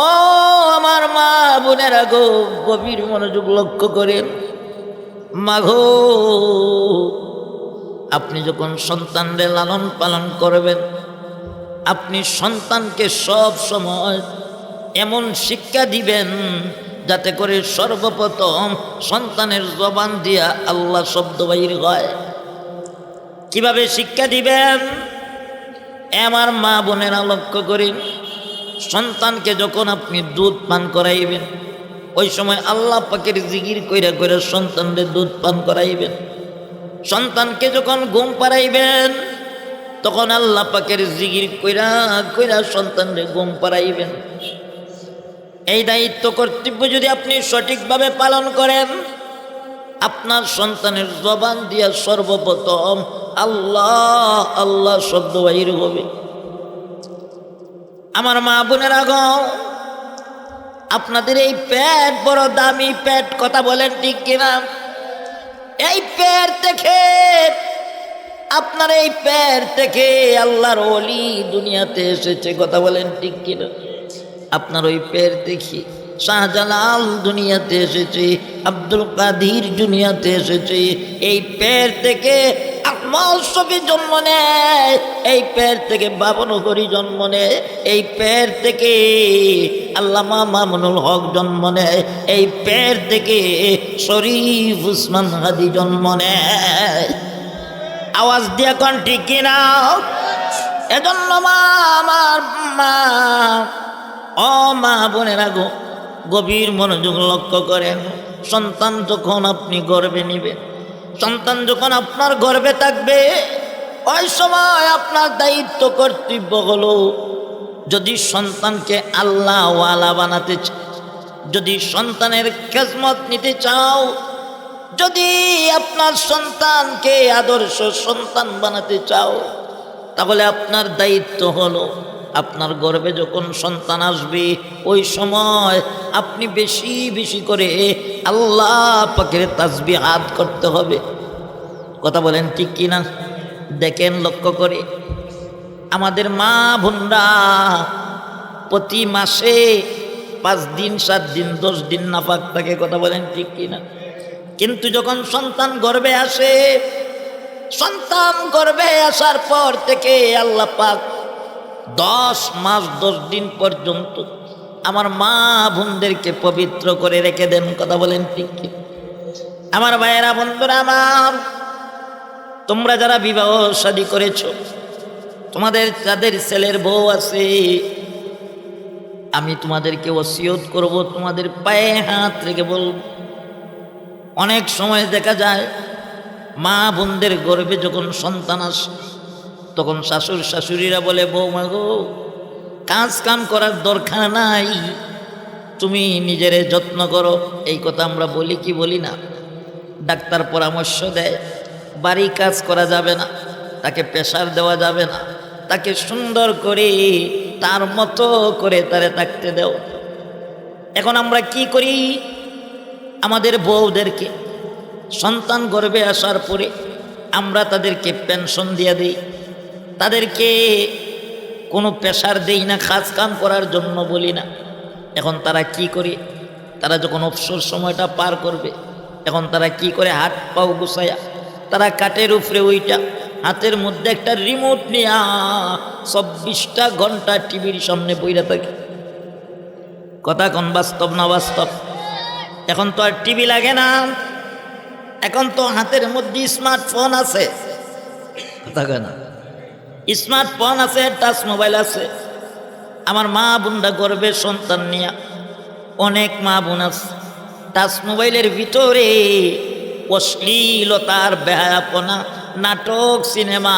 ও আমার মা বোনেরা গো, গভীর মনোযোগ লক্ষ্য করেন। মাঘো, আপনি যখন সন্তানদের লালন পালন করবেন, আপনি সন্তানকে সব সময় এমন শিক্ষা দিবেন যাতে করে সর্বপ্রথম সন্তানের জবান দিয়া আল্লাহ শব্দ বাইর হয়। কিভাবে শিক্ষা দিবেন? আমার মা বোনেরা লক্ষ্য করেন, সন্তানকে যখন আপনি দুধ পান করাইবেন, ওই সময় আল্লাহ পাকের জিকির কইরা কইরা সন্তানদের দুধ পান করাইবেন। সন্তানকে যখন ঘুম পাড়াইবেন, তখন আল্লাহ পাকের জিকির কইরা কইরা সন্তানদের ঘুম পাড়াইবেন। এই দায়িত্ব কর্তব্য যদি আপনি সঠিকভাবে পালন করেন, আপনার সন্তানের জবান দিয়া সর্বপ্রথম আল্লাহ আল্লাহ শব্দ বাহির হবে। আমার মা বোনেরা গো, আপনাদের এই পেট বড় দামি পেট, কথা বলেন ঠিক কিনা? এই পেট থেকে, আপনার এই পেট থেকে আল্লাহর ওলি দুনিয়াতে এসেছে, কথা বলেন ঠিক কিনা? আপনার ওই পেট দেখি শাহজালাল দুনিয়াতে এসেছে, আব্দুল কাদির দুনিয়াতে এসেছে। এই পেট থেকে আহমদ শফি জন্ম নেয়, এই পেট থেকে বাবন হরি জন্ম নেয়, এই পেট থেকে আল্লামা মামুনুল হক জন্ম নেয়, এই পেট থেকে শরীফ উসমান হাদি জন্ম নেয়। আওয়াজ দিয়া কোন ঠিক কিনা? এজন্য মা, আমার মা, ও মা বোনেরা গো, গভীর মনোযোগ লক্ষ্য করেন। সন্তান যখন আপনি গর্ভে নিবেন, সন্তান যখন আপনার গর্ভে থাকবে, ওই সময় আপনার দায়িত্ব কর্তব্য হলো, যদি সন্তানকে আল্লাহ ওয়ালা বানাতে চাও, যদি সন্তানের খেজমত নিতে চাও, যদি আপনার সন্তানকে আদর্শ সন্তান বানাতে চাও, তাহলে আপনার দায়িত্ব হলো, আপনার গর্ভে যখন সন্তান আসবে, ওই সময় আপনি বেশি বেশি করে আল্লাহ পাকের তাসবিহাত করতে হবে। কথা বলেন ঠিক কিনা? দেখেন লক্ষ্য করে, আমাদের মা বোনরা প্রতি মাসে 5 দিন 7 দিন 10 দিন নাপাক থাকে, কথা বলেন ঠিক কিনা? কিন্তু যখন সন্তান গর্ভে আসে, সন্তান গর্ভে আসার পর থেকে আল্লাহ পাক 10 মাস 10 দিন পর্যন্ত আমার মা বোনদেরকে পবিত্র করে রেখে দেন, কথা বলেন ঠিক কি? আমার ভাইয়েরা, বন্ধুরা আমার, তোমরা যারা বিবাহ শাদী করেছ, তোমাদের যাদের ছেলের বউ আছে, আমি তোমাদেরকে ওসিয়ত করব, তোমাদের পায়ে হাত রেখে বলব, অনেক সময় দেখা যায় মা বোনদের গর্ভে যখন সন্তান আসে, তখন শাশুড় শাশুড়িরা বলে, বৌমা গো, কাজ কাম করার দরকার নাই, তুমি নিজের যত্ন করো। এই কথা আমরা বলি কি বলি না? ডাক্তার পরামর্শ দেয়, বাড়ি কাজ করা যাবে না, তাকে প্রেশার দেওয়া যাবে না, তাকে সুন্দর করে তার মতো করে তারে থাকতে দাও। এখন আমরা কি করি? আমাদের বউদেরকে সন্তান গর্ভে আসার পরে আমরা তাদেরকে পেনশন দিয়ে দিই, তাদেরকে কোনো প্রেশার দেই না, কাজ কাম করার জন্য বলি না। এখন তারা কি করে? তারা যখন অবসর সময়টা পার করবে, এখন তারা কি করে? হাত পাও গুছায়া তারা কাঠের উপরে ওইটা হাতের মধ্যে একটা রিমোট নিয়ে 24টা ঘন্টা টিভির সামনে বইরা থাকে। কথা কোন বাস্তব না বাস্তব? এখন তো আর টিভি লাগে না, এখন তো হাতের মধ্যে স্মার্টফোন আছে, কথা কয় না? স্মার্টফোন আছে, টাচ মোবাইল আছে। আমার মা বোনরা গর্ভে সন্তান নিয়ে, অনেক মা বোন আছে টাচ মোবাইলের ভিতরে অশ্লীলতার বেহায়াপনা, নাটক, সিনেমা,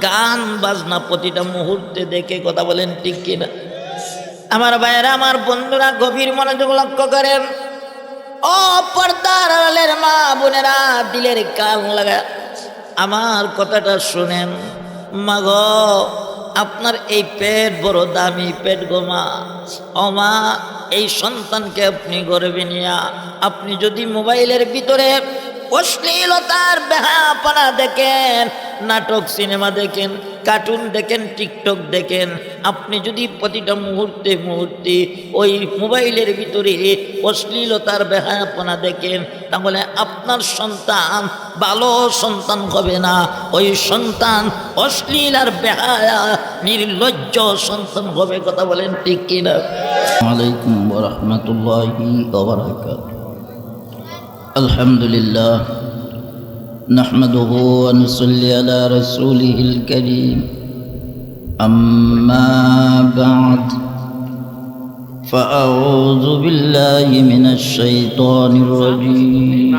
গান বাজনা প্রতিটা মুহূর্তে দেখে, কথা বলেন ঠিক কিনা? আমার ভাইয়েরা, আমার বন্ধুরা, গভীর মনোযোগ লক্ষ্য করেন। ও পর্দার আড়ালের মা বোনেরা, দিলের কান লাগা আমার কথাটা শুনেন। মা গো, আপনার এই পেট বড় দামি পেট গো মা। ও মা, এই সন্তানকে আপনি গর্ভে নিয়া আপনি যদি মোবাইলের ভিতরে অশ্লীলতার বেহায়াপনা দেখেন, নাটক সিনেমা দেখেন, কার্টুন দেখেন, টিকটক দেখেন, আপনি যদি প্রতিটা মুহূর্তে মুহূর্তে ওই মোবাইলের ভিতরে অশ্লীলতার বেহায়াপনা দেখেন, তাহলে আপনার সন্তান ভালো সন্তান হবে না, ওই সন্তান অশ্লীল আর বেহায়া নির্লজ্জ সন্তান হবে। কথা বলেন ঠিক কিনা? আলাইকুম ওয়া রাহমাতুল্লাহি ওয়া বারাকাতুহু। আলহামদুলিল্লাহ নাহমাদুহু ওয়া নুসাল্লি আলা রাসূলিহিল কারীম। আম্মা বা'দ ফাআউযু বিল্লাহি মিনাশ শাইতানির রাজীম।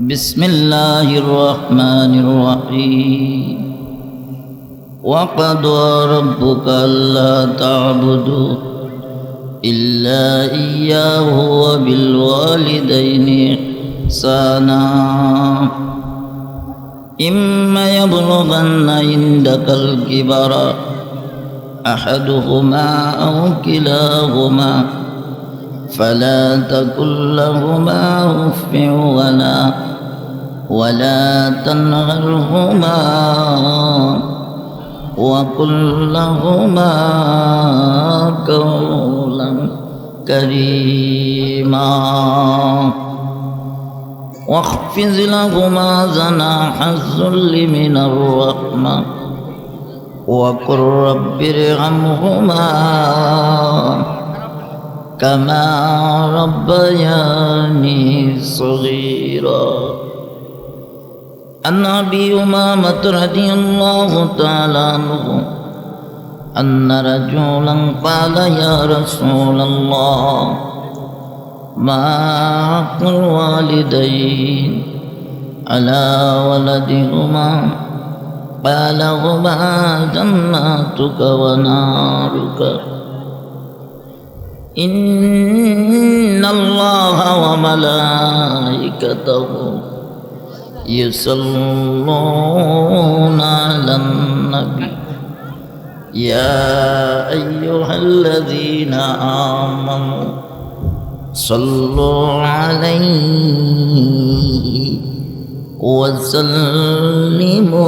বিসমিল্লাহির রাহমানির রাহিম। ওয়া ক্বাদা রাব্বুকা আল্লা তা'বুদু ইল্লা ইয়্যাহু ওয়া বিল ওয়ালিদাইনি ইহসানা। ইম্মা ইয়াবলুগান্না ইনদাকাল কিবারা আহাদুহুমা আও কিলাহুমা ফালা তাকুল লাহুমা উফফিন ওয়ালা তানহারহুমা وقل لهما قولا كريما واخفض لهما جناح الذل من الرحمة وقل رب ارحمهما كما ربياني صغيرا. عن أبي أمامة رضي الله تعالى عنه أن رجلا قال يا رسول الله ما حق الوالدين على ولدهما؟ قال هما جناتك ونارك إن الله وملائكته يصلون على النبي يا أيها الذين آمنوا صلوا عليه وسلموا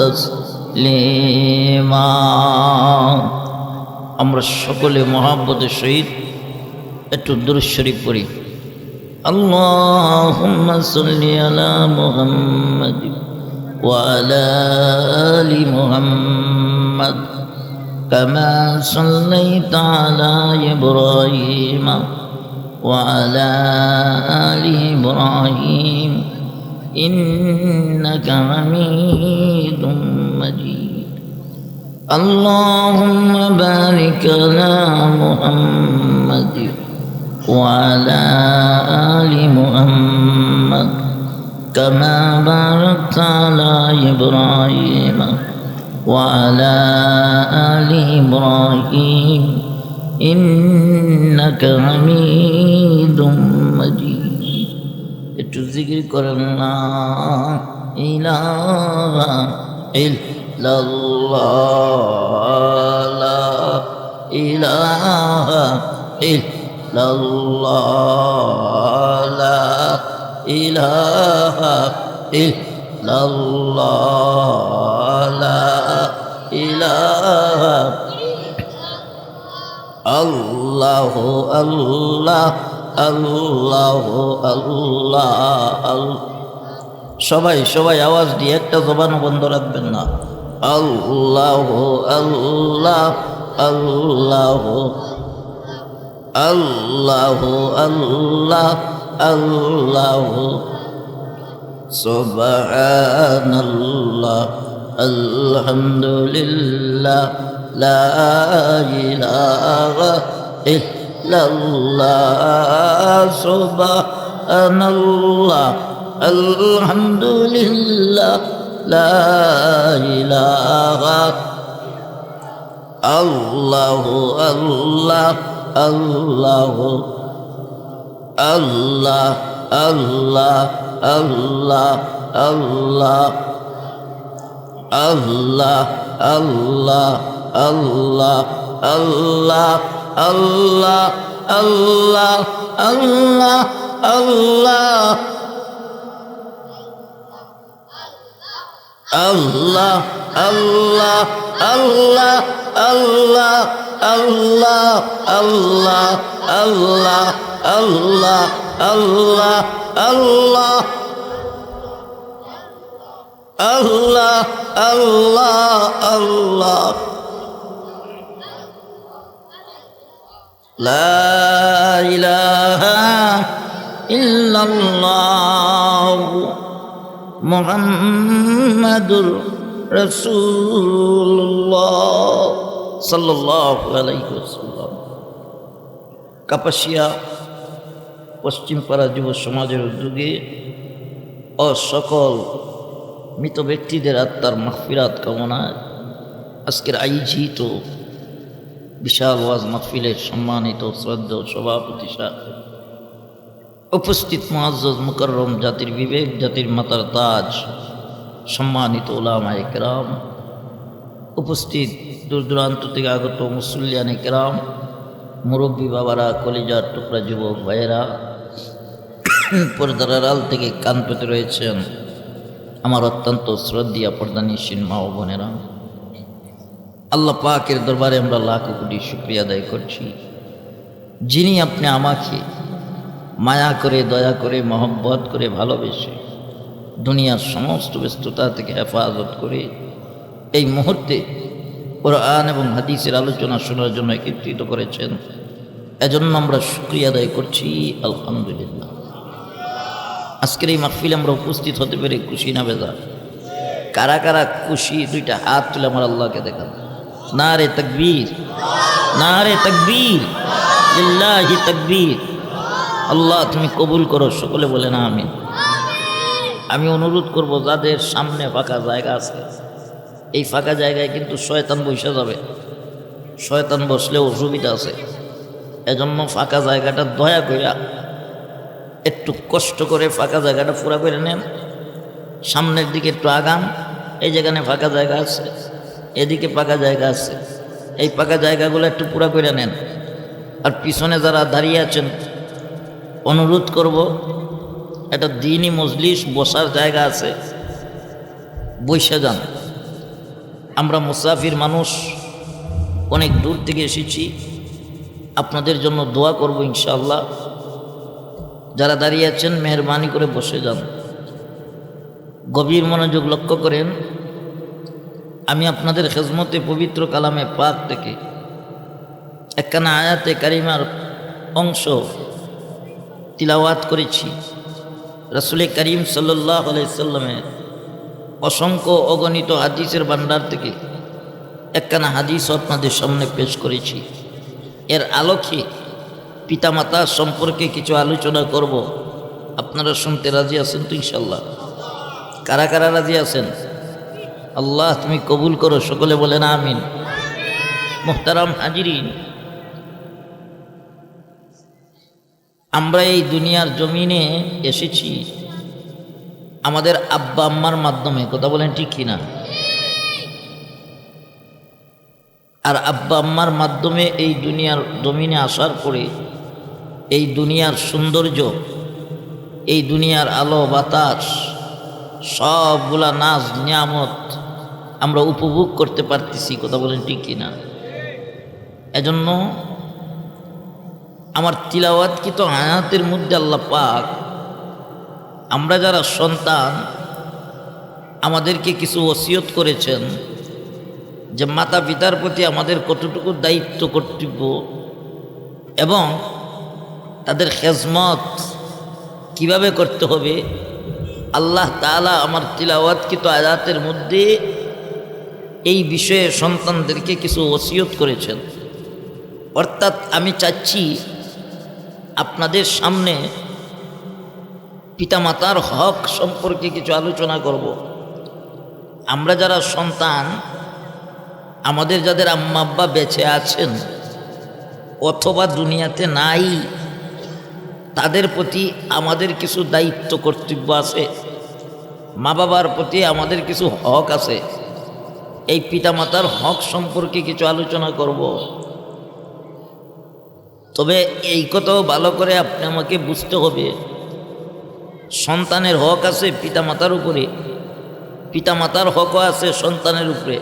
تسليما. আমরা সকলে মহব্বতের সহিত একটু দুরূদ শরীফ পড়ি। اللهم صل على محمد وعلى آل محمد كما صليت على إبراهيم وعلى آل إبراهيم إنك حميد مجيد. اللهم بارك على محمد وعلى آل محمد كما باركت على إبراهيم وعلى آل إبراهيم إنك حميد مجيد. একটু জিকির করেন লা ইলাহা ইল্লাল্লাহ, লা ইলাহা ইল্লাল্লাহ, লা ইলাহা ইল্লাল্লাহ, লা ইলাহা আল্লাহু আল্লাহ আল্লাহু আল্লাহ। সবাই সবাই আওয়াজ দিয়ে, একটা জবান বন্ধ রাখবেন না। আল্লাহু আল্লাহ আল্লাহু আল্লাহু আল্লাহ আল্লাহু সুবহানাল্লাহ আলহামদুলিল্লাহ লা ইলাহা ইল্লাল্লাহ সুবহানাল্লাহ আলহামদুলিল্লাহ লা ইলাহা আল্লাহু আল্লাহ আল্লাহু আল্লাহ আল্লাহ আল্লাহ আল্লাহ আল্লাহ আল্লাহ আল্লাহ আল্লাহ আল্লাহ আল্লাহ আল্লাহ আল্লাহ আল্লাহ আল্লাহ আল্লাহ আল্লাহ আল্লাহ আল্লাহ আল্লাহ আল্লাহ আল্লাহ আল্লাহ আল্লাহ আল্লাহ আল্লাহ লা ইলাহা ইল্লাল্লাহ মুহাম্মাদুর রাসূলুল্লাহ সাল্লাল্লাহু আলাইহি ওয়াসাল্লাম। কাপাসিয়া পশ্চিমপাড়া যুব সমাজের উদ্যোগে ও সকল মৃত ব্যক্তিদের আত্মার মাগফিরাত কামনায় আজকের আয়োজিত বিশাল ওয়াজ মাহফিলের সম্মানিত শ্রদ্ধেয় সভাপতি সাহেব, উপস্থিত মুআজ্জজ মুকাররম জাতির বিবেক, জাতির মাতার তাজ, সম্মানিত উলামায়ে কেরাম, উপস্থিত দূর দূরান্ত থেকে আগত মুসল্লিয়ানে কেরাম, মুরব্বী বাবারা, কলিজার টুকরা যুবক ভাইয়েরা, পর্দার আড়াল থেকে কান পেতে রয়েছেন আমার অত্যন্ত শ্রদ্ধেয় পর্দানিসীন মা ও বোনেরা, আল্লাহ পাকের দরবারে আমরা লাখ কোটি শুকরিয়া আদায় করছি, যিনি আপনি আমাকে মায়া করে, দয়া করে, মহব্বত করে, ভালোবেসে দুনিয়ার সমস্ত ব্যস্ততা থেকে হেফাজত করে এই মুহূর্তে কোরআন এবং হাদিসের আলোচনা শোনার জন্য একত্রিত করেছেন। এজন্য আমরা শুকরিয়া আদায় করছি, আলহামদুলিল্লাহ। আজকের এই মাহফিলে আমরা উপস্থিত হতে পেরে খুশি না বেজার? কারা কারা খুশি? দুইটা হাত তুলে আমার আল্লাহকে দেখান। নারে তাকবীর, নারে তাকবীর, লিল্লাহি তাকবীর। আল্লাহ তুমি কবুল করো, সকলে বলে না আমিন। আমি অনুরোধ করব, যাদের সামনে ফাঁকা জায়গা আছে, এই ফাঁকা জায়গায় কিন্তু শয়তান বসে যাবে, শয়তান বসলে অসুবিধা আছে। এজন্য ফাঁকা জায়গাটা দয়া করে একটু কষ্ট করে ফাঁকা জায়গাটা পুরা করে নেন। সামনের দিকে একটু আগান, এই যেখানে ফাঁকা জায়গা আছে, এদিকে ফাঁকা জায়গা আছে, এই ফাঁকা জায়গাগুলো একটু পুরা করে নেন। আর পিছনে যারা দাঁড়িয়ে আছেন, অনুরোধ করব, একটা দ্বীনি মজলিস বসার জায়গা আছে, বসে যান। আমরা মুসাফির মানুষ, অনেক দূর থেকে এসেছি, আপনাদের জন্য দোয়া করব ইনশাআল্লাহ। যারা দাঁড়িয়ে আছেন মেহরবানি করে বসে যান, গভীর মনোযোগ লক্ষ্য করেন। আমি আপনাদের খেজমতে পবিত্র কালামে পাক থেকে একখানা আয়াতে কারিমার অংশ তিলাওয়াত করেছি। রাসূল করিম সাল্লাল্লাহু আলাইহি সাল্লামের অসংখ্য অগণিত হাদিসের ভান্ডার থেকে একখানা হাদিস আপনাদের সামনে পেশ করেছি। এর আলোকে পিতামাতা সম্পর্কে কিছু আলোচনা করব। আপনারা শুনতে রাজি আছেন তো ইনশাল্লাহ? কারা কারা রাজি আছেন? আল্লাহ তুমি কবুল করো, সকলে বলেন আমিন। মুহতারাম হাজিরিন, আমরা এই দুনিয়ার জমিনে এসেছি আমাদের আব্বা আম্মার মাধ্যমে, কথা বলেন ঠিক কিনা? আর আব্বা আম্মার মাধ্যমে এই দুনিয়ার জমিনে আসার পরে এই দুনিয়ার সৌন্দর্য, এই দুনিয়ার আলো বাতাস, সবগুলা নাজ নিয়ামত আমরা উপভোগ করতে পারতেছি, কথা বলেন ঠিক কিনা? এজন্য আমার তিলাওয়াতকৃত আয়াতের মধ্যে আল্লাহ পাক আমরা যারা সন্তান, আমাদেরকে কিছু ওসিয়ত করেছেন যে মাতা পিতার প্রতি আমাদের কতটুকু দায়িত্ব, কর্তব্য এবং তাদের খেজমত কিভাবে করতে হবে। আল্লাহ তাআলা আমার তিলাওয়াতকৃত আয়াতের মধ্যে এই বিষয়ে সন্তানদেরকে কিছু ওসিয়ত করেছেন। অর্থাৎ আমি চাচ্ছি আপনাদের সামনে পিতামাতার হক সম্পর্কে কিছু আলোচনা করব। আমরা যারা সন্তান, আমাদের যাদের আম্মা আব্বা বেঁচে আছেন অথবা দুনিয়াতে নাই, তাদের প্রতি আমাদের কিছু দায়িত্ব, কর্তব্য আছে। মা বাবার প্রতি আমাদের কিছু হক আছে। এই পিতামাতার হক সম্পর্কে কিছু আলোচনা করব। তবে এই কথাও ভালো করে আপনি আমাকে বুঝতে হবে, সন্তানের হক আছে পিতামাতার উপরে, পিতামাতার হকও আছে সন্তানের উপরে,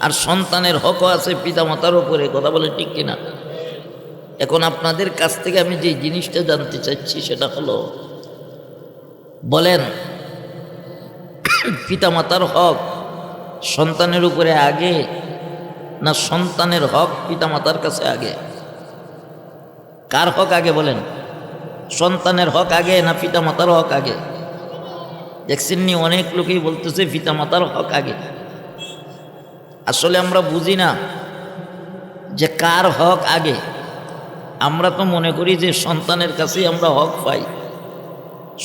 আর সন্তানের হকও আছে পিতামাতার উপরে। কথা বলে ঠিক কিনা? এখন আপনাদের কাছ থেকে আমি যে জিনিসটা জানতে চাচ্ছি সেটা হলো, বলেন পিতামাতার হক সন্তানের উপরে আগে, না সন্তানের হক পিতামাতার কাছে আগে? কার হক আগে বলেন? সন্তানের হক আগে না পিতামাতার হক আগে? দেখছেন নি, অনেক লোকেই বলতেছে পিতামাতার হক আগে। আসলে আমরা বুঝি না যে কার হক আগে। আমরা তো মনে করি যে সন্তানের কাছেই আমরা হক পাই,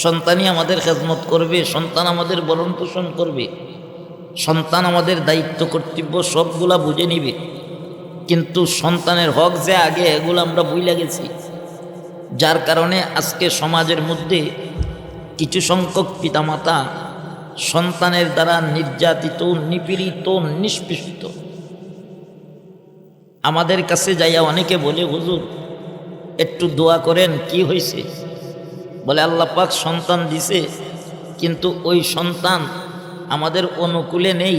সন্তানই আমাদের খেদমত করবে, সন্তান আমাদের ভরণ পোষণ করবে, সন্তান আমাদের দায়িত্ব কর্তব্য সবগুলা বুঝে নিবে। কিন্তু সন্তানের হক যে আগে, এগুলো আমরা ভুলে গেছি। যার কারণে আজকে সমাজের মধ্যে কিছু সংখ্যক পিতামাতা সন্তানের দ্বারা নির্যাতিত, নিপীড়িত, নিষ্পেষিত। আমাদের কাছে যাইয়া অনেকে বলে, হুজুর একটু দোয়া করেন, কি হয়েছে? বলে আল্লাহ পাক সন্তান দিছে, কিন্তু ওই সন্তান আমাদের অনুকূলে নেই,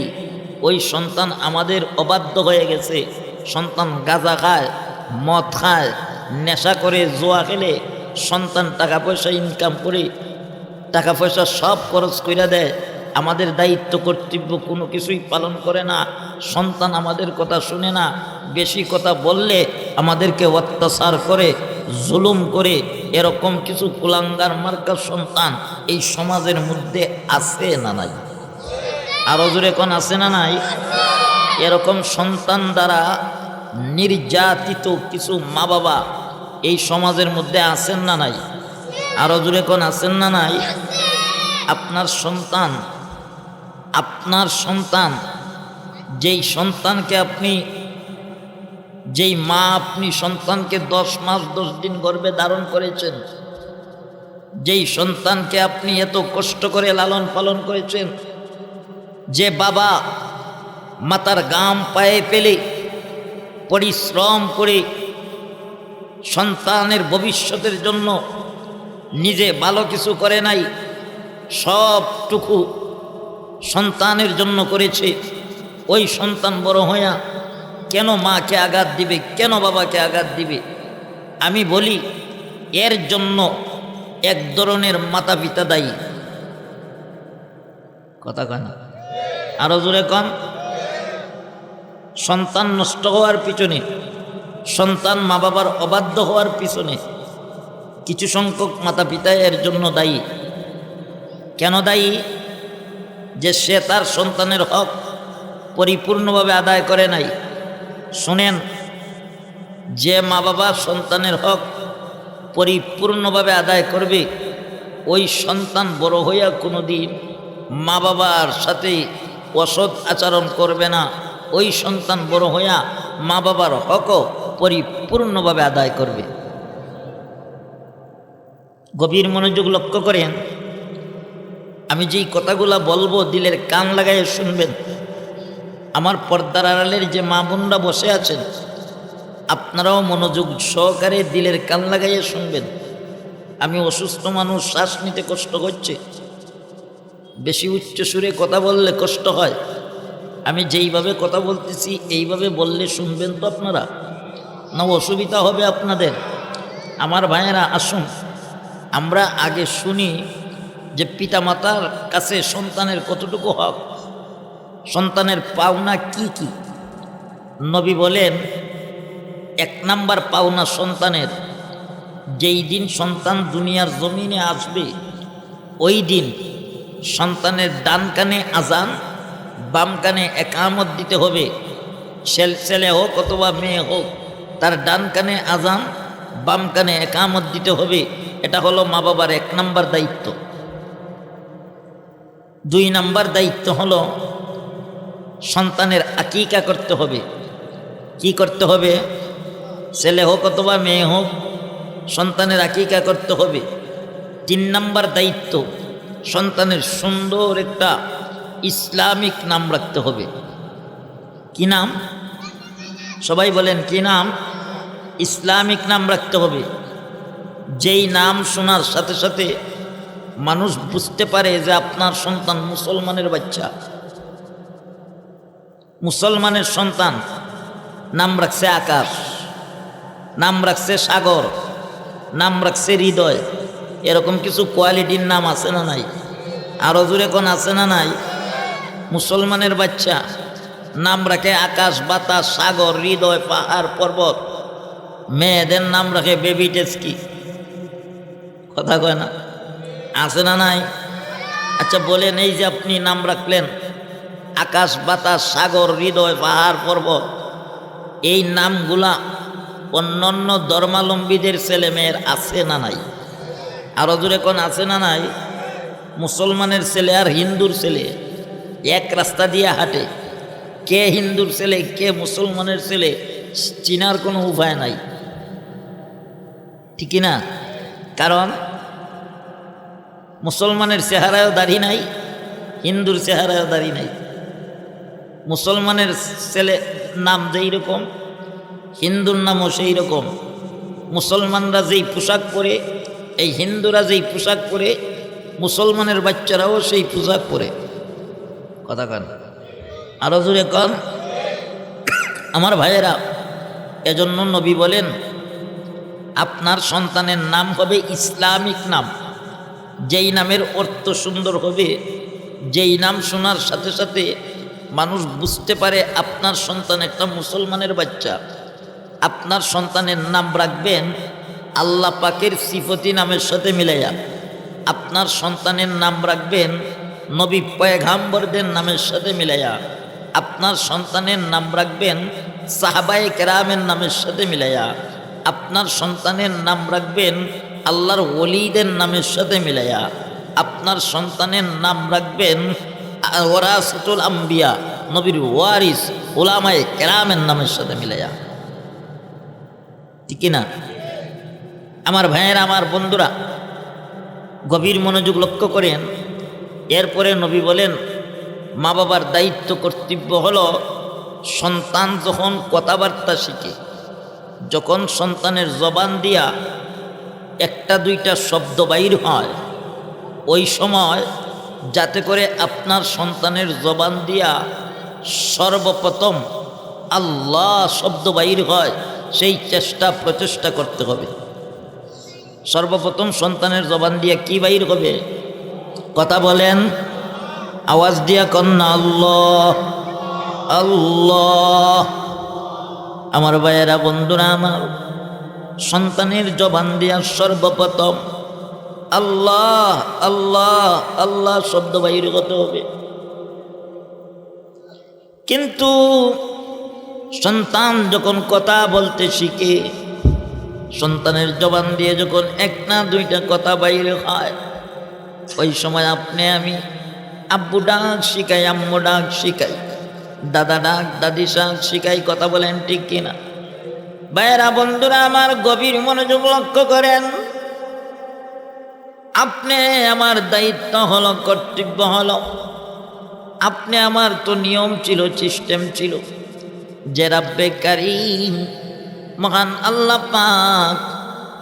ওই সন্তান আমাদের অবাধ্য হয়ে গেছে। সন্তান গাঁজা খায়, মদ খায়, নেশা করে, জুয়া খেলে, সন্তান টাকা পয়সা ইনকাম করে, টাকা পয়সা সব খরচ করে দেয়, আমাদের দায়িত্ব কর্তব্য কোনো কিছুই পালন করে না। সন্তান আমাদের কথা শুনে না, বেশি কথা বললে আমাদেরকে অত্যাচার করে, জুলুম করে। এরকম কিছু কুলাঙ্গার মার্কা সন্তান এই সমাজের মধ্যে আছে না নাই? আরো জোরে কোন আছে না নাই? এরকম সন্তান দ্বারা নির্যাতিত কিছু মা বাবা এই সমাজের মধ্যে আছেন না নাই? আরো জোরে কোন আছেন না নাই? আপনার সন্তান যেই সন্তানকে আপনি, যেই মা আপনি সন্তানকে 10 মাস 10 দিন গর্ভে ধারণ করেছেন, যেই সন্তানকে আপনি এত কষ্ট করে লালন পালন করেছেন, যে বাবা মাতার গাম পায়ে ফেলে পরিশ্রম করে সন্তানের ভবিষ্যতের জন্য নিজে ভালো কিছু করে নাই, সবটুকু সন্তানের জন্য করেছে, ওই সন্তান বড় হইয়া কেন মাকে আঘাত দিবে, কেন বাবাকে আঘাত দিবে? আমি বলি এর জন্য এক ধরনের মাতা পিতা দায়ী। কথা কয় না? আরো জোরে কন। সন্তান নষ্ট হওয়ার পিছনে, সন্তান মা বাবার অবাধ্য হওয়ার পিছনে কিছু সংখ্যক মাতা পিতা এর জন্য দায়ী। কেন দায়ী? যে সে তার সন্তানের হক পরিপূর্ণভাবে আদায় করে নাই। শুনেন, যে মা বাবা সন্তানের হক পরিপূর্ণভাবে আদায় করবে, ওই সন্তান বড় হইয়া কোনোদিন মা বাবার সাথে অসৎ আচরণ করবে না। ওই সন্তান বড় হইয়া মা বাবার হকও পরিপূর্ণভাবে আদায় করবে। গভীর মনোযোগ লক্ষ্য করেন, আমি যেই কথাগুলা বলবো দিলের কান লাগাইয়ে শুনবেন। আমার পর্দার আড়ালের যে মা বোনরা বসে আছেন, আপনারাও মনোযোগ সহকারে দিলের কান লাগাইয়ে শুনবেন। আমি অসুস্থ মানুষ, শ্বাস নিতে কষ্ট হচ্ছে, বেশি উচ্চ সুরে কথা বললে কষ্ট হয়। আমি যেইভাবে কথা বলতেছি এইভাবে বললে শুনবেন তো আপনারা, না অসুবিধা হবে আপনাদের? আমার ভাইয়েরা আসুন, আমরা আগে শুনি যে পিতামাতার কাছে সন্তানের কতটুকু হক, সন্তানের পাওনা কি কি। নবী বলেন, 1 নাম্বার পাওনা সন্তানের, যেই দিন সন্তান দুনিয়ার জমিনে আসবে ওই দিন সন্তানের ডান কানে আজান, বাম কানে একামত দিতে হবে। ছেলে হোক অথবা মেয়ে হোক, তার ডান কানে আজান, বাম কানে একামত দিতে হবে। এটা হলো মা বাবার 1 নাম্বার দায়িত্ব। 2 নাম্বার দায়িত্ব হলো সন্তানের আকিকা করতে হবে। কি করতে হবে? ছেলে হোক অথবা মেয়ে হোক, সন্তানের আকিকা করতে হবে। 3 নাম্বার দায়িত্ব, সন্তানের সুন্দর একটা ইসলামিক নাম রাখতে হবে। কি নাম? সবাই বলেন কি নাম? ইসলামিক নাম রাখতে হবে। যেই নাম শোনার সাথে সাথে মানুষ বুঝতে পারে যে আপনার সন্তান মুসলমানের বাচ্চা, মুসলমানের সন্তান। নাম রাখছে আকাশ, নাম রাখছে সাগর, নাম রাখছে হৃদয়। এরকম কিছু কোয়ালিটির নাম আছে না নাই? আরো জোরে কোন আছে না নাই? মুসলমানের বাচ্চা নাম রাখে আকাশ, বাতাস, সাগর, হৃদয়, পাহাড়, পর্বত। মেয়েদের নাম রাখে বেবি টেস্কি। কথা কয় না? আছে না নাই? আচ্ছা বলেন, এই যে আপনি নাম রাখলেন আকাশ, বাতাস, সাগর, হৃদয়, পাহাড়, পর্বত, এই নামগুলা অন্যান্য ধর্মাবলম্বীদের ছেলে মেয়ের আছে না নাই? আরো জোরে কোন আছে না নাই? মুসলমানের ছেলে আর হিন্দুর ছেলে এক রাস্তা দিয়ে হাঁটে, কে হিন্দুর ছেলে কে মুসলমানের ছেলে চিনার কোনো উপায় নাই, ঠিক না? কারণ মুসলমানের চেহারায়ও দাড়ি নাই, হিন্দুর চেহারায়ও দাড়ি নাই। মুসলমানের ছেলে নাম যেই রকম, হিন্দুর নামও সেই রকম। মুসলমানরা যেই পোশাক পরে, এই হিন্দুরা যেই পোশাক পরে, মুসলমানের বাচ্চারাও সেই পোশাক পরে। কথা কন, আরো জোরে কন। আমার ভাইয়েরা, এজন্য নবী বলেন আপনার সন্তানের নাম হবে ইসলামিক নাম। যেই নামের অর্থ সুন্দর হবে, যেই নাম শোনার সাথে সাথে মানুষ বুঝতে পারে আপনার সন্তান একটা মুসলমানের বাচ্চা। আপনার সন্তানের নাম রাখবেন আল্লাহ পাকের সিফতি নামের সাথে মিলাইয়া। আপনার সন্তানের নাম রাখবেন নবী পয়গাম্বরদের নামের সাথে মিলাইয়া। আপনার সন্তানের নাম রাখবেন সাহাবায়ে কেরামের নামের সাথে মিলাইয়া। আপনার সন্তানের নাম রাখবেন আল্লাহর ওলিদের নামের সাথে মিলাইয়া। আপনার সন্তানের নাম রাখবেন ওয়ারাসাতুল আম্বিয়া, নবীর ওয়ারিস উলামায়ে কেরামের নামের সাথে মিলাইয়া। ঠিক না? আমার ভাইয়েরা, আমার বন্ধুরা, গভীর মনোযোগ লক্ষ্য করেন। এরপরে নবী বলেন মা বাবার দায়িত্ব কর্তব্য হলো সন্তান যখন কথাবার্তা শিখে, যখন সন্তানের জবান দিয়া একটা দুইটা শব্দ বাইর হয়, ওই সময় যাতে করে আপনার সন্তানের জবান দিয়া সর্বপ্রথম আল্লাহ শব্দ বাইর হয়, সেই প্রচেষ্টা করতে হবে। সর্বপ্রথম সন্তানের জবান দিয়া কি বাইর হবে? কথা বলেন, আওয়াজ দিয়া কন্যা আল্লাহ আল্লাহ। আমার ভাইয়েরা, বন্ধুরা আমার, সন্তানের জবান দিয়া সর্বপ্রথম আল্লাহ আল্লাহ আল্লাহ শব্দ বাইর হতে হবে। কিন্তু সন্তান যখন কথা বলতে শিখে, সন্তানের জবান দিয়ে যখন এক না দুইটা কথা বাইর হয়, ওই সময় আপনি আমি আব্বু ডাক শিখাই, আম্মু ডাক শিখাই, দাদা ডাক দাদি ডাক শিখাই। কথা বলেন ঠিক কিনা? ভাইয়েরা, বন্ধুরা আমার, গভীর মনোযোগ লক্ষ্য করেন। আপনি আমার দায়িত্ব হলো, কর্তব্য হলো, আপনি আমার তো নিয়ম ছিল, সিস্টেম ছিল যে রাব্বে কারীম মহান আল্লাহ পাক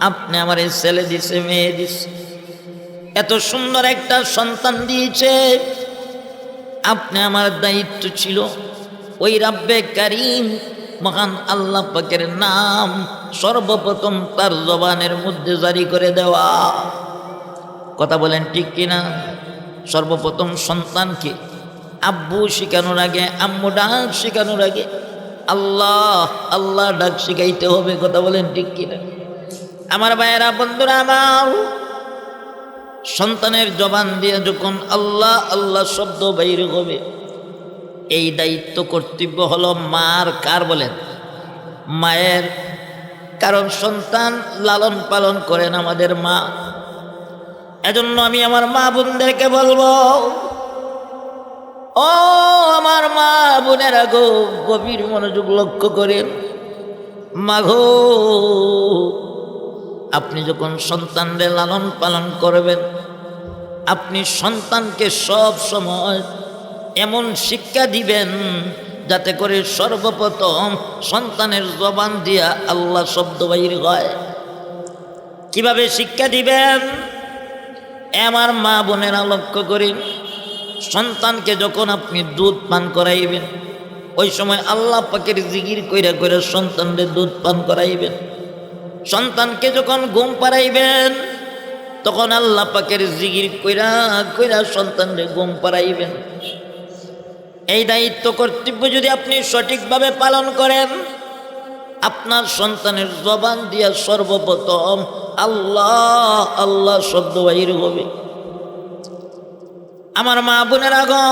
আপনি আমার এই ছেলে দিছে, মেয়ে দিছে, এত সুন্দর একটা সন্তান দিয়েছে। আপনি আমার দায়িত্ব ছিল ওই রাব্বে কারীম মহান আল্লাহ পাকের নাম সর্বপ্রথম তার জবানের মধ্যে জারি করে দেওয়া। কথা বলেন ঠিক কিনা? সর্বপ্রথম সন্তানকে আব্বু শিখানোর আগে, আম্মু ডাক শিখানোর আগে আল্লাহ আল্লাহ ডাক শিখাইতে হবে। কথা বলেন ঠিক কিনা? আমার ভাইয়েরা, বন্ধুরা আমার, সন্তানের জবান দিয়ে যখন আল্লাহ আল্লাহ শব্দ বাইর হবে, এই দায়িত্ব কর্তব্য হলো মার। কার বলেন? মায়ের। কারণ সন্তান লালন পালন করেন আমাদের মা। এজন্য আমি আমার মা বোনদেরকে বলবো, ও আমার মা বোনেরা গো, গভীর মনোযোগ লক্ষ্য করেন। মাঘো, আপনি যখন সন্তানদের লালন পালন করবেন, আপনি সন্তানকে সব সময় এমন শিক্ষা দিবেন যাতে করে সর্বপ্রথম সন্তানের জবান দিয়া আল্লাহ শব্দ বাইর হয়। কিভাবে শিক্ষা দিবেন? আমার মা বোনেরা লক্ষ্য করেন, সন্তানকে যখন আপনি দুধ পান করাইবেন ওই সময় আল্লাহ পাকের জিকির কইরা কইরা সন্তানকে দুধ পান করাইবেন। সন্তানকে যখন ঘুম পাড়াইবেন তখন আল্লাহ পাকের জিকির কইরা কইরা সন্তানকে ঘুম পাড়াইবেন। এই দায়িত্ব কর্তব্য যদি আপনি সঠিকভাবে পালন করেন, আপনার সন্তানের জবান দিয়া সর্বপ্রথম আল্লাহ আল্লাহ শব্দ বাহির হবে। আমার মা বোনেরা গো,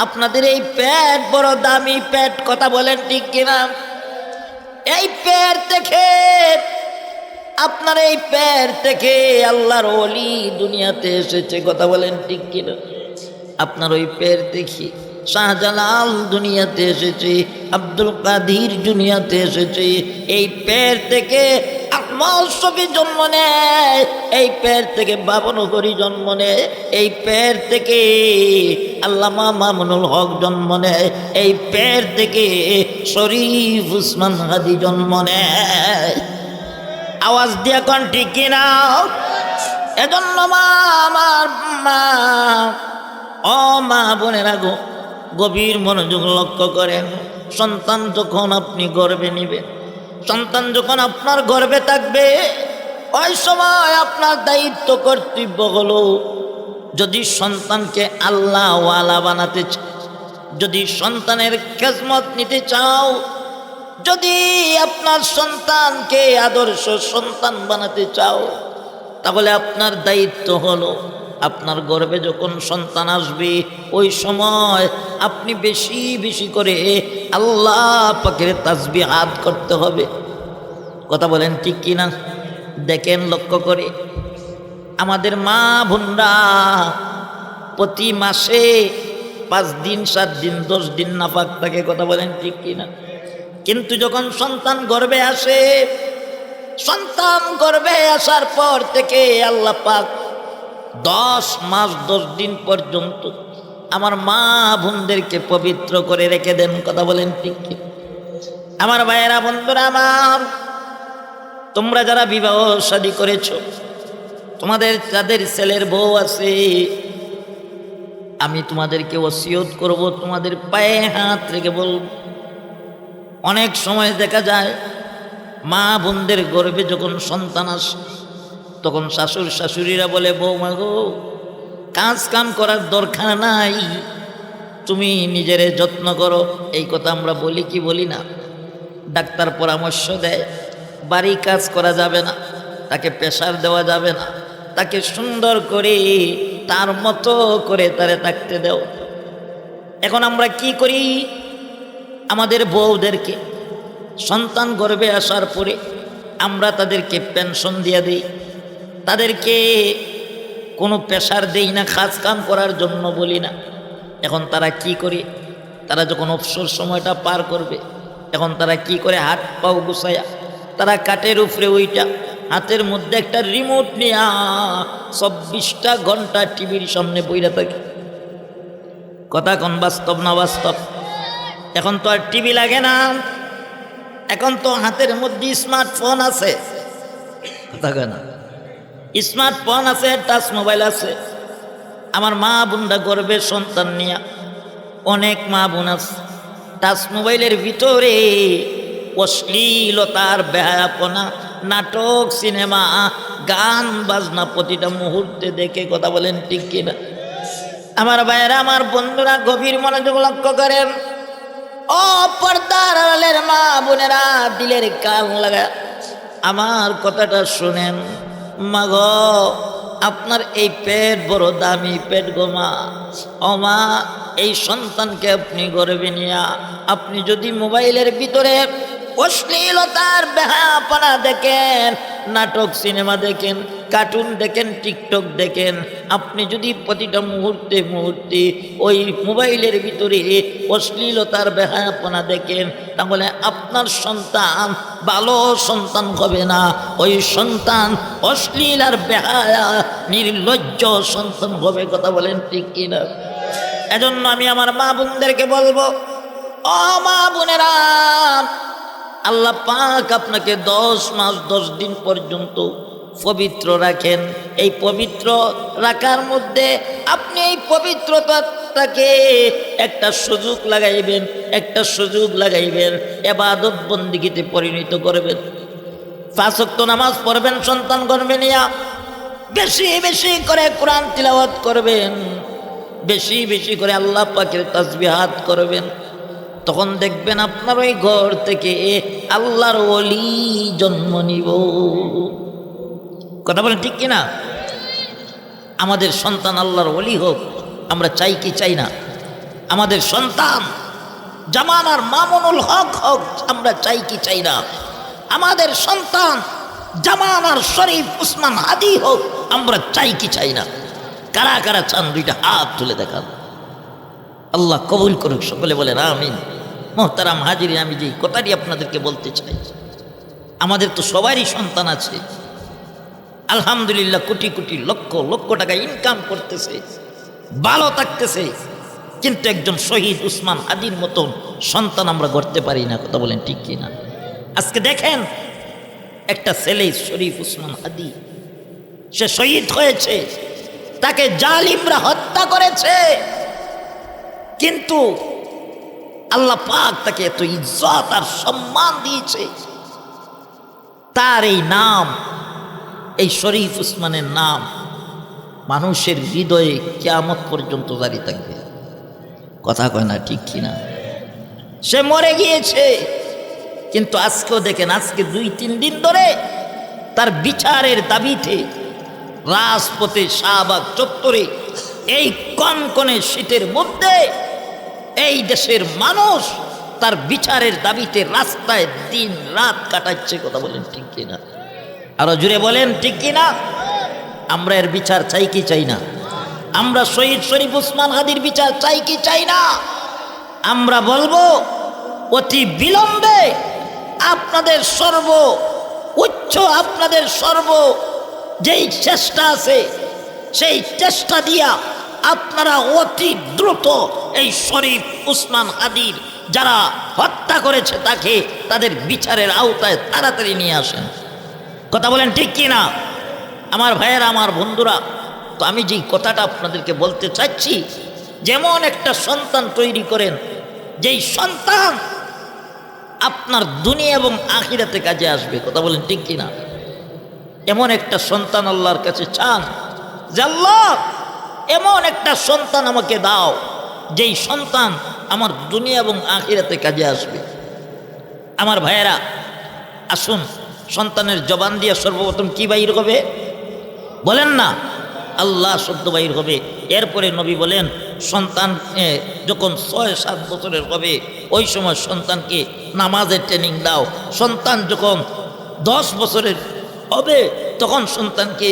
আপনাদের এই পেট বড় দামি পেট, কথা বলেন ঠিক কিনা? এই পেট থেকে, আপনার এই পেট থেকে আল্লাহর ওলি দুনিয়াতে এসেছে, কথা বলেন ঠিক কিনা? আপনার ওই পেট দেখি শাহজালাল দুনিয়াতে এসেছে, আব্দুল কাদির দুনিয়াতে এসেছে। এই পেট থেকে আহমদ শফি জন্ম নেয়, এই পেট থেকে বাবন হরি জন্ম নেয়, এই পেট থেকে আল্লামা মামুনুল হক জন্ম নেয়, এই পেট থেকে শরীফ উসমান হাদি জন্ম নেয়। আওয়াজ দিয়া কোন ঠিক কিনা? এজন্য মা, আমার মা, ও মা বোনেরা গো, গভীর মনোযোগ লক্ষ্য করেন। সন্তান যখন আপনি গর্ভে নিবেন, সন্তান যখন আপনার গর্ভে থাকবে, ওই সময় আপনার দায়িত্ব কর্তব্য হলো, যদি সন্তানকে আল্লাহ ওয়ালা বানাতে চাও, যদি সন্তানের খেজমত নিতে চাও, যদি আপনার সন্তানকে আদর্শ সন্তান বানাতে চাও, তাহলে আপনার দায়িত্ব হলো, আপনার গর্ভে যখন সন্তান আসবে ওই সময় আপনি বেশি বেশি করে আল্লাহ পাকের তাসবিহাত করতে হবে। কথা বলেন ঠিক কিনা? দেখেন লক্ষ্য করে, আমাদের মা বোনরা প্রতি মাসে 5 দিন 7 দিন 10 দিন নাপাক থাকে, কথা বলেন ঠিক কিনা? কিন্তু যখন সন্তান গর্ভে আসে, সন্তান গর্ভে আসার পর থেকে আল্লাহ পাক 10 মাস 10 দিন পর্যন্ত আমার মা বোনদেরকে পবিত্র করে রেখে দেন, কথা বলেন ঠিক কি? আমার ভাইয়েরা, বন্ধুরা আমার, তোমরা যারা বিবাহ শাদী করেছ, তোমাদের যাদের ছেলের বউ আছে, আমি তোমাদেরকে ওসিয়ত করব, তোমাদের পায়ে হাত রেখে বলব, অনেক সময় দেখা যায় মা বোনদের গর্ভে যখন সন্তান আসে তখন শাশুড় শাশুড়িরা বলে, বৌমা গো, কাজ কাম করার দরকার নাই, তুমি নিজের যত্ন করো। এই কথা আমরা বলি কি বলি না? ডাক্তার পরামর্শ দেয়, বাড়ি কাজ করা যাবে না, তাকে প্রেশার দেওয়া যাবে না, তাকে সুন্দর করে তার মতো করে তারে থাকতে দাও। এখন আমরা কি করি? আমাদের বউদেরকে সন্তান গর্ভে আসার পরে আমরা তাদেরকে পেনশন দিয়ে দিই, তাদেরকে কোনো প্রেশার দেই না, কাজ কাম করার জন্য বলি না। এখন তারা কি করে? তারা যখন অবসর সময়টা পার করবে, এখন তারা কি করে? হাত পাও গুছায়া তারা কাঠের উপরে ওইটা হাতের মধ্যে একটা রিমোট নিয়ে 24টা ঘন্টা টিভির সামনে বইরা থাকে। কথা কোন বাস্তব না বাস্তব? এখন তো আর টিভি লাগে না, এখন তো হাতের মধ্যে স্মার্টফোন আছে, কথা কয় না? স্মার্টফোন আছে, টাচ মোবাইল আছে। আমার মা বোনরা গর্ভে সন্তান নিয়ে, অনেক মা বোন আছে টাচ মোবাইলের ভিতরে অশ্লীলতার বেহায়াপনা, নাটক, সিনেমা, গান বাজনা প্রতিটা মুহূর্তে দেখে, কথা বলেন ঠিক কিনা? আমার ভাইয়েরা, আমার বন্ধুরা, গভীর মনোযোগ লক্ষ্য করেন। ও পর্দার আড়ালের মা বোনেরা, দিলের কান লাগা আমার কথাটা শুনেন। মা গো, আপনার এই পেট বড় দামি পেট গো মা। ও মা, এই সন্তানকে আপনি গর্ভে নিয়া আপনি যদি মোবাইলের ভিতরে অশ্লীলতার বেহায়াপনা দেখেন, নাটক সিনেমা দেখেন, কার্টুন দেখেন, টিকটক দেখেন, আপনি যদি প্রতিটা মুহূর্তে মুহূর্তে ওই মোবাইলের ভিতরে অশ্লীলতার বেহায়াপনা দেখেন, তাহলে আপনার সন্তান ভালো সন্তান হবে না, ওই সন্তান অশ্লীল আর বেহায়া নির্লজ্জ সন্তান হবে, কথা বলেন ঠিক কিনা? এজন্য আমি আমার মা বোনদেরকে বলবো, ও মা বোনেরা, আল্লাহ পাক আপনাকে 10 মাস 10 দিন পর্যন্ত পবিত্র রাখেন। এই পবিত্র রাখার মধ্যে আপনি এই পবিত্রতাকে একটা সুযোগ লাগাইবেন, একটা সুযোগ লাগাইবেন ইবাদত বন্দেগীতে পরিণত করবেন। 5 ওয়াক্ত নামাজ পড়বেন সন্তান গর্ভে নিয়া, বেশি বেশি করে কোরআন তিলাওয়াত করবেন, বেশি বেশি করে আল্লাহ পাকের তাসবিহাত করবেন। তখন দেখবেন আপনার ওই ঘর থেকে আল্লাহর ওলি জন্ম নিব। কথা বলেন ঠিক কিনা? আমাদের সন্তান আল্লাহর ওলি হোক, আমরা চাই কি চাই না? আমাদের সন্তান জামানার মামুনুল হক হোক, আমরা চাই কি চাই না? আমাদের সন্তান জামানার শরীফ উসমান হাদি হোক, আমরা চাই কি চাই না? কারা কারা চান? 2টা হাত তুলে দেখান। আল্লাহ কবুল করুক, সকলে বলেন আমিন। মোহতারাম হাজিরিন, আমি যে কথাটি আপনাদেরকে বলতে চাই, আমাদের তো সবারই সন্তান আছে, আলহামদুলিল্লাহ, কোটি কোটি লক্ষ লক্ষ টাকা ইনকাম করতেছে, ভালো থাকতেছে, কিন্তু একজন শহীদ উসমান হাদির মতন সন্তান আমরা গড়তে পারি না। কথা বলেন ঠিক কি না? আজকে দেখেন একটা ছেলে শরীফ উসমান হাদি, সে শহীদ হয়েছে, তাকে জালিমরা হত্যা করেছে, কিন্তু আল্লাহ পাক তাকে এত ইজ্জত আর সম্মান দিয়েছে। তার এই নাম, এই শরীফ উসমানের নাম মানুষের হৃদয়ে কিয়ামত পর্যন্ত জারি থাকবে। কথা কয় না ঠিক কিনা? সে মরে গিয়েছে, কিন্তু আজকেও দেখেন, আজকে 2-3 দিন ধরে তার বিচারের দাবিতে রাজপথে, শাহবাগ চত্বরে, এই কনকনে শীতের মধ্যে এই দেশের মানুষ তার বিচারের দাবিতে রাস্তায় দিন রাত কাটাচ্ছে। কথা বলেন ঠিক কিনা? আরো জুড়ে বলেন ঠিক কিনা? আমরা এর বিচার চাই কি চাই না? আমরা শহীদ শরীফ উসমান হাদির বিচার চাই কি চাই না? আমরা বলবো অতি বিলম্বে আপনাদের সর্ব উচ্চ, আপনাদের সর্ব যেই চেষ্টা আছে, সেই চেষ্টা দিয়া আপনারা অতি দ্রুত এই শরীফ উসমান হাদির যারা হত্যা করেছে তাকে তাদের বিচারের আওতায় তাড়াতাড়ি নিয়ে আসেন। কথা বলেন ঠিক কি না? আমার ভাইয়েরা, আমার বন্ধুরা, তো আমি যেই কথাটা আপনাদেরকে বলতে চাচ্ছি, যেমন একটা সন্তান তৈরি করেন, যেই সন্তান আপনার দুনিয়া এবং আখিরাতে কাজে আসবে। কথা বলেন ঠিক কি না? এমন একটা সন্তান আল্লাহর কাছে চান যে আল্লাহ, এমন একটা সন্তান আমাকে দাও যেই সন্তান আমার দুনিয়া এবং আখিরাতে কাজে আসবে। আমার ভাইয়েরা, আসুন, সন্তানের জবান দিয়ে সর্বপ্রথম কি বাইর হবে? বলেন না, আল্লাহ শব্দ বাইর হবে। এরপরে নবী বলেন, সন্তান যখন 6-7 বছরের হবে ওই সময় সন্তানকে নামাজের ট্রেনিং দাও। সন্তান যখন 10 বছরের হবে তখন সন্তানকে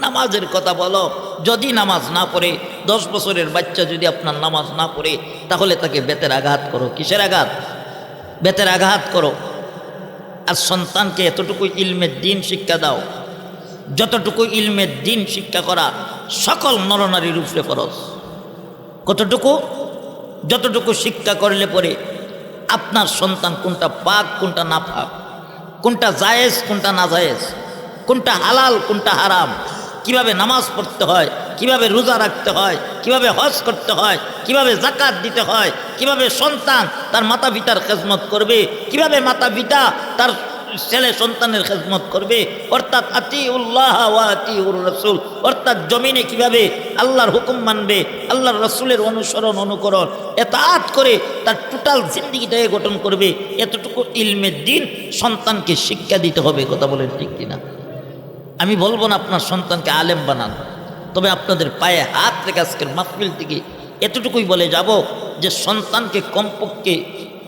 নামাজের কথা বলো। যদি নামাজ না পড়ে, 10 বছরের বাচ্চা যদি আপনার নামাজ না পড়ে, তাহলে তাকে বেতের আঘাত করো। কিসের আঘাত? বেতের আঘাত করো। আর সন্তানকে এতটুকু ইলমের দিন শিক্ষা দাও, যতটুকু ইলমের দিন শিক্ষা করা সকল নরনারীর উপরে ফরজ। কতটুকু? যতটুকু শিক্ষা করলে পরে আপনার সন্তান কোনটা পাক কোনটা না পাক, কোনটা জায়েজ কোনটা না জায়েজ, কোনটা হালাল কোনটা হারাম, কিভাবে নামাজ পড়তে হয়, কিভাবে রোজা রাখতে হয়, কিভাবে হজ করতে হয়, কিভাবে যাকাত দিতে হয়, কিভাবে সন্তান তার মাতা পিতার খেদমত করবে, কিভাবে মাতা পিতা তার ছেলে সন্তানের খেদমত করবে, অর্থাৎ আতিউল্লাহ ওয়া আতিউর রাসূল, অর্থাৎ জমিনে কিভাবে আল্লাহর হুকুম মানবে, আল্লাহর রাসূলের অনুসরণ অনুকরণ এতাআত করে তার টোটাল জিন্দেগিটাকে গঠন করবে। এতটুকু ইলমের দিন সন্তানকে শিক্ষা দিতে হবে। কথা বলেন ঠিক কিনা? আমি বলবো না আপনার সন্তানকে আলেম বানান, তবে আপনাদের পায়ে হাত রেখে আজকের মাহফিল থেকে এতটুকুই বলে যাব যে সন্তানকে কমপক্ষে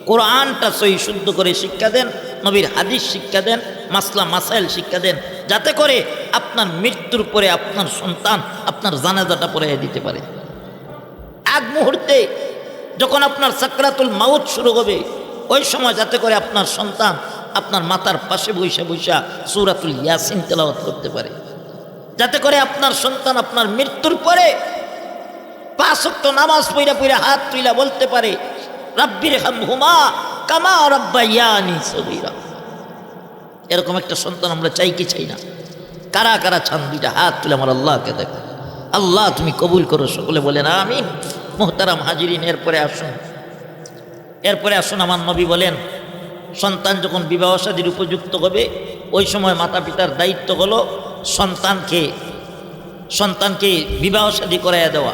কোরআনটা সহি শুদ্ধ করে শিক্ষা দেন, নবীর হাদিস শিক্ষা দেন, মাসলা মাসাইল শিক্ষা দেন, যাতে করে আপনার মৃত্যুর পরে আপনার সন্তান আপনার জানাজাটা পড়াইয়া দিতে পারে। আগ মুহূর্তে যখন আপনার সাকরাতুল মাউত শুরু হবে ওই সময় যাতে করে আপনার সন্তান আপনার মাথার পাশে বৈশা বৈশা সূরাতুল ইয়াসিন তেলাওয়াত করতে পারে, যাতে করে আপনার সন্তান আপনার মৃত্যুর পরে 5 ওয়াক্ত নামাজ পড়া পড়া হাত তুইলা বলতে পারে, রাব্বির হামহুমা কামা রাব্বায়ানি সগীরা। এরকম একটা সন্তান আমরা চাই কি চাই না? কারা কারা চান দুইটা হাত তুলে আমার আল্লাহকে দেখো। আল্লাহ তুমি কবুল করো, সকলে বলেন আমিন। মুহতারাম হাজিরিন, এরপরে আসুন আমার নবী বলেন, সন্তান যখন বিবাহ শাদীর উপযুক্ত হবে ওই সময় মাতা পিতার দায়িত্ব হলো সন্তানকে বিবাহ শাদী করাইয়া দেওয়া।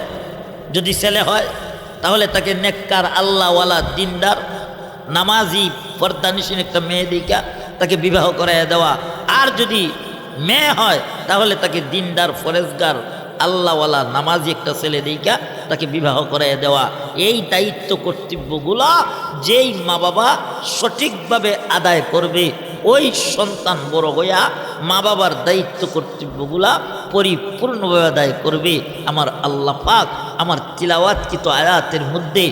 যদি ছেলে হয় তাহলে তাকে নেককার আল্লাহওয়ালা দিনদার নামাজি পর্দানিসীন একটা মেয়ে দিকা তাকে বিবাহ করাইয়া দেওয়া। আর যদি মেয়ে হয় তাহলে তাকে দিনদার ফরেজগার আল্লাহওয়ালা নামাজি একটা ছেলে দিকা তাকে বিবাহ করাইয়া দেওয়া। এই দায়িত্ব কর্তব্যগুলো যেই মা বাবা সঠিকভাবে আদায় করবে ওই সন্তান বড় হইয়া মা বাবার দায়িত্ব কর্তব্যগুলা পরিপূর্ণভাবে আদায় করবে। আমার আল্লাহ পাক আমার তিলাওয়াতকৃত আয়াতের মধ্যে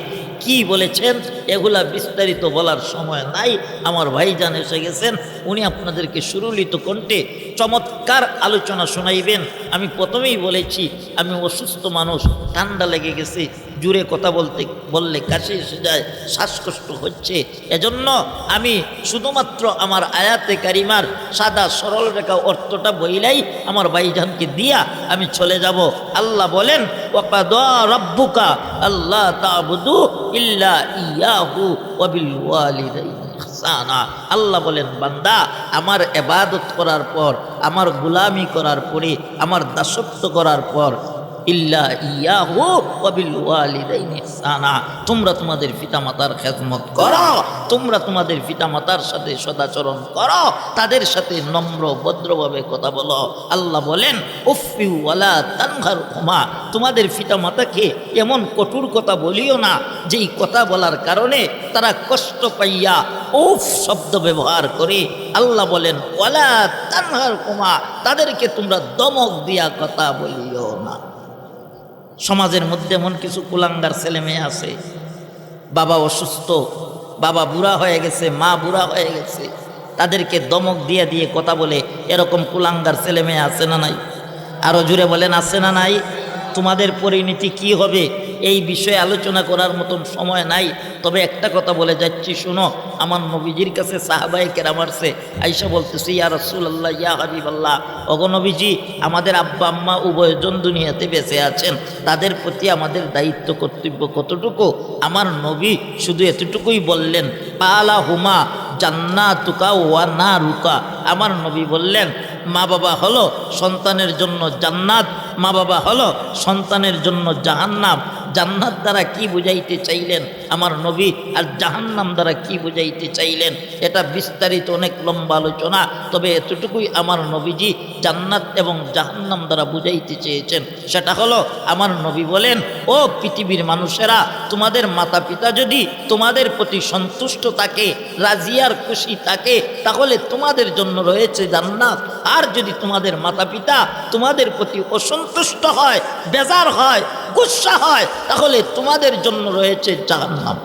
কি বলেছেন এগুলা বিস্তারিত বলার সময় নাই। আমার ভাইজান এসে গেছেন, উনি আপনাদেরকে সুরলিত কণ্ঠে চমৎকার আলোচনা শোনাইবেন। আমি প্রথমেই বলেছি আমি অসুস্থ মানুষ, ঠান্ডা লেগে গেছে, জুড়ে কথা বললে কাশি এসে যায়, শ্বাসকষ্ট হচ্ছে। এজন্য আমি শুধুমাত্র আমার আয়াতে কারিমার সাদা সরল রেখা অর্থটা বইলাই আমার ভাইজানকে দিয়া আমি চলে যাব। আল্লাহ বলেন ওয়াকাদা রাব্বুকা আল্লাহ তা'বুদু ইল্লা ইয়াহু ওয়া বিল ওয়ালিদাইনি ইহসানা। আল্লাহ বলেন বান্দা আমার ইবাদত করার পর, আমার গোলামি করার পরে, আমার দাসত্ব করার পর ইল্লা ইয়াহু ওয়া বিল ওয়ালিদাইনি ইহসানা, তোমরা তোমাদের পিতামাতার খেদমত করো, তোমরা তোমাদের পিতামাতার সাথে সদাচরণ করো, তাদের সাথে নম্র ভদ্রভাবে কথা বলো। আল্লাহ বলেন উফফি ওয়ালা তানহারহুমা, তোমাদের পিতামাতাকে এমন কঠোর কথা বলিও না যেই কথা বলার কারণে তারা কষ্ট পাইয়া উফ শব্দ ব্যবহার করে। আল্লাহ বলেন ওয়ালা তানহারহুমা, তাদেরকে তোমরা দমক দিয়া কথা বলিও না। সমাজের মধ্যে এমন কিছু কুলাঙ্গার ছেলে মেয়ে আছে, বাবা অসুস্থ, বাবা বুড়া হয়ে গেছে, মা বুড়া হয়ে গেছে, তাদেরকে দমক দিয়ে দিয়ে কথা বলে, এরকম কুলাঙ্গার ছেলে মেয়ে আছে না নাই? আরো জুড়ে বলেন আছে না নাই? তোমাদের পরিণতি কি হবে এই বিষয়ে আলোচনা করার মতন সময় নাই। তবে একটা কথা বলে যাচ্ছি, শুনো। আমার নবীজির কাছে সাহাবায়ে কেরাম আসছে, আয়েশা বলতেছে ইয়া রাসূলুল্লাহ ইয়া হাবিবাল্লাহ, ওগো নবীজি আমাদের আব্বা আম্মা উভয়জন দুনিয়াতে বেঁচে আছেন, তাদের প্রতি আমাদের দায়িত্ব কর্তব্য কতটুকু? আমার নবী শুধু এতটুকুই বললেন পালা হুমা জান্নাতুকা ওয়া নারুকা। আমার নবী বললেন মা বাবা হলো সন্তানের জন্য জান্নাত, মা বাবা হলো সন্তানের জন্য জাহান্নাম। জান্নাত দ্বারা কি বুঝাইতে চাইলেন আমার নবী, আর জাহান্নাম দ্বারা কি বুঝাইতে চাইলেন, এটা বিস্তারিত অনেক লম্বা আলোচনা। তবে এতটুকুই আমার নবীজি জান্নাত এবং জাহান্নাম দ্বারা বুঝাইতে চেয়েছেন। সেটা হলো আমার নবী বলেন ও পৃথিবীর মানুষেরা, তোমাদের মাতা পিতা যদি তোমাদের প্রতি সন্তুষ্ট থাকে, রাজি আর খুশি থাকে, তাহলে তোমাদের জন্য রয়েছে জান্নাত। আর যদি তোমাদের মাতা পিতা তোমাদের প্রতি অসন্তুষ্ট হয়, বেজার হয়, গুসা হয়, তাহলে তোমাদের জন্য রয়েছে জাহান্নাম।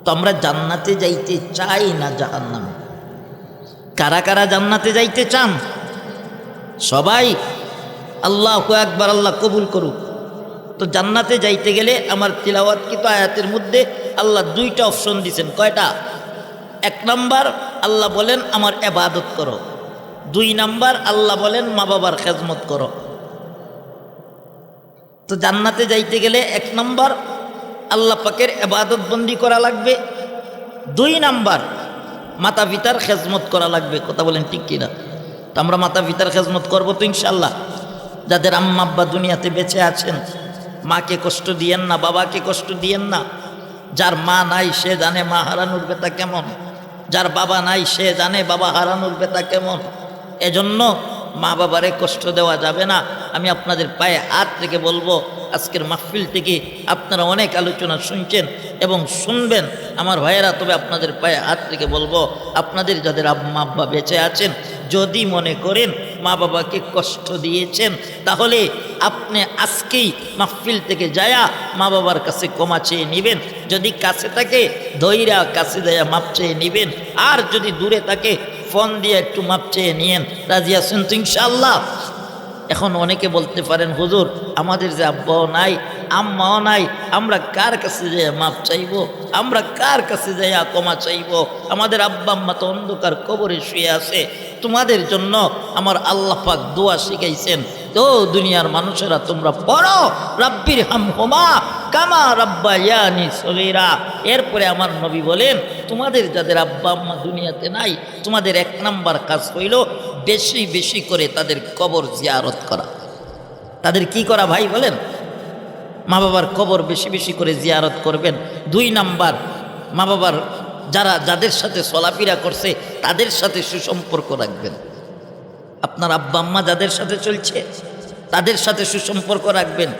তো আমরা জান্নাতে যাইতে চাই না জাহান্নামে? কারা কারা জান্নাতে যাইতে চান? সবাই? আল্লাহু আকবার, আল্লাহ কবুল করুক। তো জান্নাতে যাইতে গেলে আমার তিলাওয়াতকৃত আয়াতের মধ্যে আল্লাহ দুইটা অপশন দিয়েছেন। কয়টা? এক নাম্বার আল্লাহ বলেন আমার ইবাদত করো, দুই নাম্বার আল্লাহ বলেন মা বাবার খেদমত করো। তো জান্নাতে যাইতে গেলে এক নাম্বার আল্লাহ পাকের ইবাদত বন্দি করা লাগবে, দুই নাম্বার মাতা পিতার খেদমত করা লাগবে। কথা বলেন ঠিক কিনা? তো আমরা মাতা পিতার খেদমত করবো তো ইনশাল্লাহ। যাদের আম্মা আব্বা দুনিয়াতে বেঁচে আছেন, মাকে কষ্ট দিয়েন না, বাবাকে কষ্ট দিয়েন না। যার মা নাই সে জানে মা হারানোর ব্যথা কেমন, যার বাবা নাই সে জানে বাবা হারানোর ব্যথা কেমন। এজন্য মা বাবারে কষ্ট দেওয়া যাবে না। আমি আপনাদের পায়ে হাত রেখে বলবো, আজকের মাহফিল থেকে আপনারা অনেক আলোচনা শুনছেন এবং শুনবেন আমার ভাইয়েরা, তবে আপনাদের পায়ে হাত রেখে বলবো, আপনাদের যাদের আম্মা আব্বা বেঁচে আছেন, যদি মনে করেন মা বাবাকে কষ্ট দিয়েছেন, তাহলে আপনি আজকেই মাহফিল থেকে যায়া মা বাবার কাছে ক্ষমা চেয়ে নেবেন। যদি কাছে থাকে ধৈরা কাছে দেয়া মাপ চেয়ে নেবেন, আর যদি দূরে থাকে ফোন দিয়ে একটু মাপ চেয়ে নিয়েন। রাজি আছেন তো ইনশাআল্লাহ? এখন অনেকে বলতে পারেন হুজুর আমাদের যে আব্বাও নাই, আম্মাও নাই, আমরা কার কাছে যাই মাপ চাইবো? আমরা কার কাছে যাই ক্ষমা চাইবো? আমাদের আব্বা আম্মা তো অন্ধকার কবরে শুয়ে আছে। তোমাদের জন্য আমার আল্লাহ পাক দোয়া শিখাইছেন, তো দুনিয়ার মানুষেরা তোমরা পড়ো রাব্বির হামহুমা কামা রাব্বায়ানি সগীরা। এরপরে আমার নবী বলেন, তোমাদের যাদের আব্বা আম্মা দুনিয়াতে নাই, তোমাদের 1 নাম্বার কাজ হইল বেশি বেশি করে তাদের কবর জিয়ারত করা। তাদের কি করা ভাই বলেন? মা বাবার কবর বেশি বেশি করে জিয়ারত করবেন। 2 নাম্বার, মা বাবার যাদের সাথে চলাফেরা করছে তাদের সাথে সুসম্পর্ক রাখবেন। আপনার আব্বা আম্মা যাদের সাথে চলছে তাদের সাথে সুসম্পর্ক রাখবেন।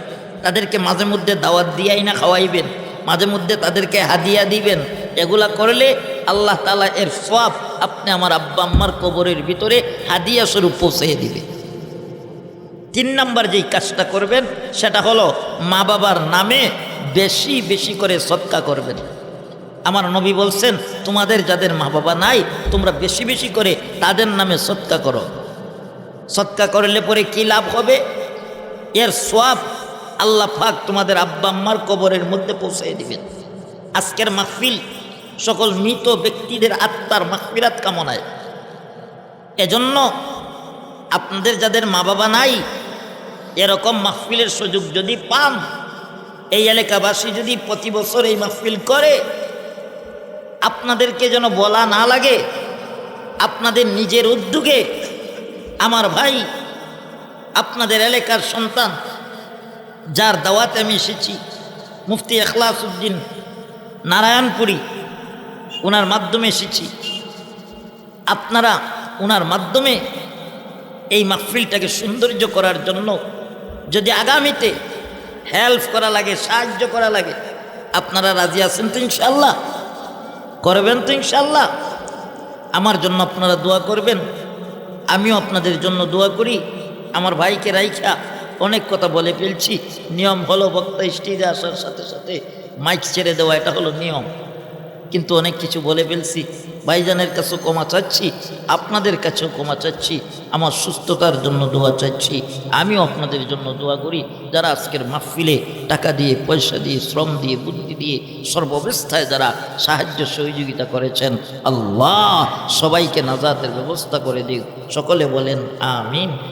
তাদেরকে মাঝে মধ্যে দাওয়াত দিয়াই না খাওয়াইবেন, মাঝে মধ্যে তাদেরকে হাদিয়া দিবেন। এগুলা করলে আল্লাহ তাআলা এর সওয়াব আপনি আমার আব্বা আম্মার কবরের ভিতরে হাদিয়া স্বরূপ পৌঁছে দিবে। 3 নাম্বার যেই কাজটা করবেন সেটা হলো মা বাবার নামে বেশি বেশি করে সদকা করবেন। আমার নবী বলছেন, তোমাদের যাদের মা বাবা নাই তোমরা বেশি বেশি করে তাদের নামে সদকা করো। সদকা করলে পরে কি লাভ হবে? এর সওয়াব আল্লাহ পাক তোমাদের আব্বা আম্মার কবরের মধ্যে পৌঁছে দিবেন। আজকের মাহফিল সকল মৃত ব্যক্তিদের আত্মার মাগফিরাত কামনায়। এজন্য আপনাদের যাদের মা বাবা নাই, এরকম মাহফিলের সুযোগ যদি পান, এই এলাকাবাসী যদি প্রতি বছর এই মাহফিল করে, আপনাদেরকে যেন বলা না লাগে, আপনাদের নিজের উদ্যোগে আমার ভাই আপনাদের এলাকার সন্তান যার দাওয়াতে আমি এসেছি, মুফতি ইখলাস উদ্দিন নারায়ণপুরী, ওনার মাধ্যমে এসেছি। আপনারা ওনার মাধ্যমে এই মাহফিলটাকে সৌন্দর্য করার জন্য যদি আগামীতে হেল্প করা লাগে, সাহায্য করা লাগে, আপনারা রাজি আছেন তো? ইনশাআল্লাহ করবেন তো? ইনশাআল্লাহ আমার জন্য আপনারা দোয়া করবেন, আমিও আপনাদের জন্য দোয়া করি। আমার ভাইকে রাইখা অনেক কথা বলে ফেলছি। নিয়ম হলো বক্তা স্টেজে আসার সাথে সাথে মাইক ছেড়ে দেওয়া, এটা হলো নিয়ম, কিন্তু অনেক কিছু বলে ফেলছি। ভাইজানের কাছেও ক্ষমা চাচ্ছি, আপনাদের কাছেও ক্ষমা চাচ্ছি, আমার সুস্থতার জন্য দোয়া চাচ্ছি। আমিও আপনাদের জন্য দোয়া করি যারা আজকের মাহফিলে টাকা দিয়ে, পয়সা দিয়ে, শ্রম দিয়ে, বুদ্ধি দিয়ে, সর্বাবস্থায় যারা সাহায্য সহযোগিতা করেছেন, আল্লাহ সবাইকে নাজাতের ব্যবস্থা করে দিক। সকলে বলেন আমিন।